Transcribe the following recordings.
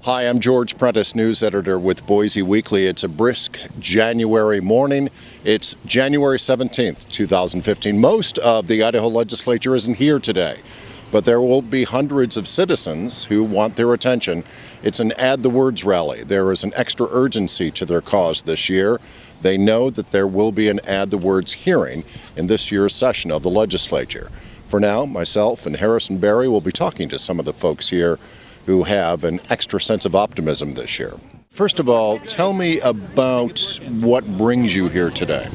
Hi, I'm George Prentice, news editor with Boise Weekly. It's a brisk January morning. It's January 17th, 2015. Most of the Idaho legislature isn't here today, but there will be hundreds of citizens who want their attention. It's an Add the Words rally. There is an extra urgency to their cause this year. They know that there will be an Add the Words hearing in this year's session of the legislature. For now, myself and Harrison Berry will be talking to some of the folks here who have an extra sense of optimism this year. First of all, tell me about what brings you here today.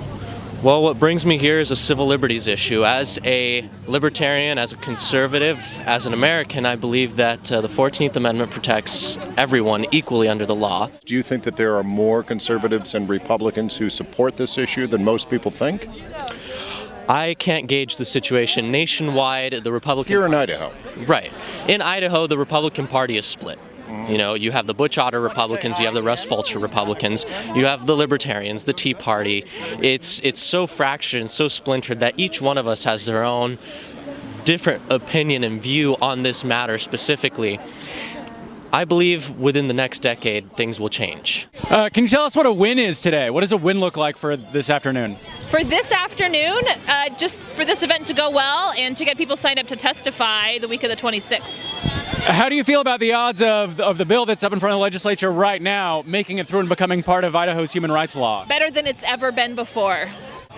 Well, what brings me here is a civil liberties issue. As a libertarian, as a conservative, as an American, I believe that the 14th Amendment protects everyone equally under the law. Do you think that there are more conservatives and Republicans who support this issue than most people think? I can't gauge the situation nationwide. The Republican Here in Idaho. Right. In Idaho, the Republican Party is split. You know, you have the Butch Otter Republicans, you have the Russ Fulcher Republicans, you have the Libertarians, the Tea Party. It's so fractured and so splintered that each one of us has their own different opinion and view on this matter specifically. I believe within the next decade, things will change. Can you tell us what a win is today? What does a win look like for this afternoon? For this afternoon, just for this event to go well and to get people signed up to testify the week of the 26th. How do you feel about the odds of the bill that's up in front of the legislature right now making it through and becoming part of Idaho's human rights law? Better than it's ever been before.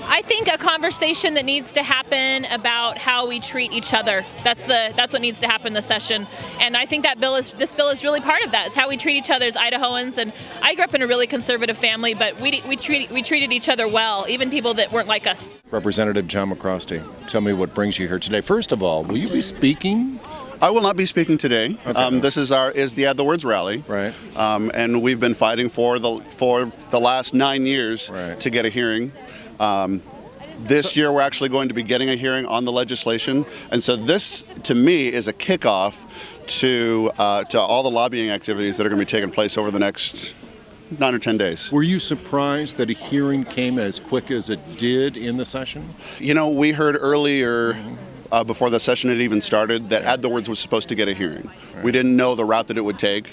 I think a conversation that needs to happen about how we treat each other. That's what needs to happen this session. And I think this bill is really part of that. It's how we treat each other as Idahoans. And I grew up in a really conservative family, but we treated each other well, even people that weren't like us. Representative John McCrostie, tell me what brings you here today. First of all, will you be speaking? I will not be speaking today. Okay. This is the Add the Words rally, Right. And we've been fighting for the last 9 years Right. to get a hearing. This year we're actually going to be getting a hearing on the legislation, and so this, to me, is a kickoff to all the lobbying activities that are going to be taking place over the next 9 or 10 days. Were you surprised that a hearing came as quick as it did in the session? You know, we heard earlier, before the session had even started, that Add the Words was supposed to get a hearing. Right. We didn't know the route that it would take,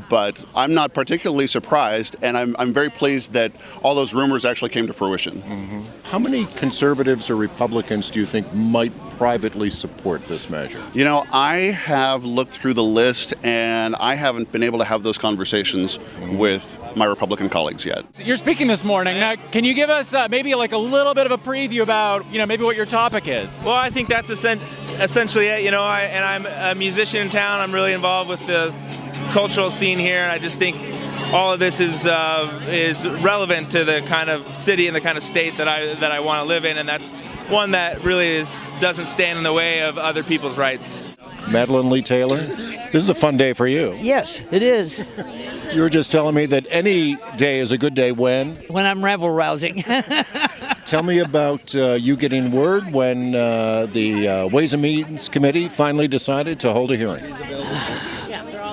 but I'm not particularly surprised, and I'm very pleased that all those rumors actually came to fruition. How many conservatives or Republicans do you think might privately support this measure? You know, I have looked through the list, and I haven't been able to have those conversations with my Republican colleagues yet. You're speaking this morning. Now, can you give us maybe like a little bit of a preview about, maybe what your topic is? Well, I think that's essentially it. I'm a musician in town. I'm really involved with the cultural scene here, and I just think all of this is relevant to the kind of city and the kind of state that I want to live in, and that's one that really doesn't stand in the way of other people's rights. Madelynn Taylor, this is a fun day for you. Yes, it is. You were just telling me that any day is a good day when? When I'm rabble-rousing. Tell me about you getting word when the Ways and Means Committee finally decided to hold a hearing.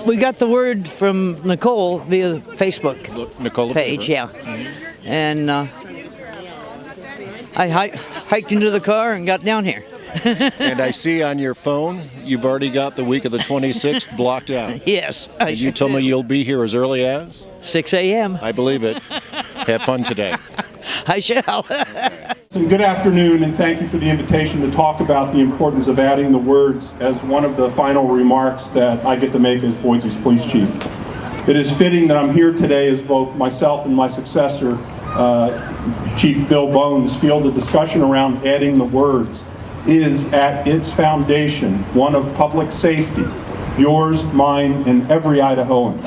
We got the word from Nicole via Facebook Nicole page, yeah. And I hiked into the car and got down here. And I see on your phone you've already got the week of the 26th blocked out. Yes. You told me you'll be here as early as? 6 a.m. I believe it. Have fun today. I shall. Good afternoon, and thank you for the invitation to talk about the importance of adding the words as one of the final remarks that I get to make as Boise's police chief. It is fitting that I'm here today as both myself and my successor, Chief Bill Bones, feel the discussion around adding the words is at its foundation one of public safety, yours, mine, and every Idahoan.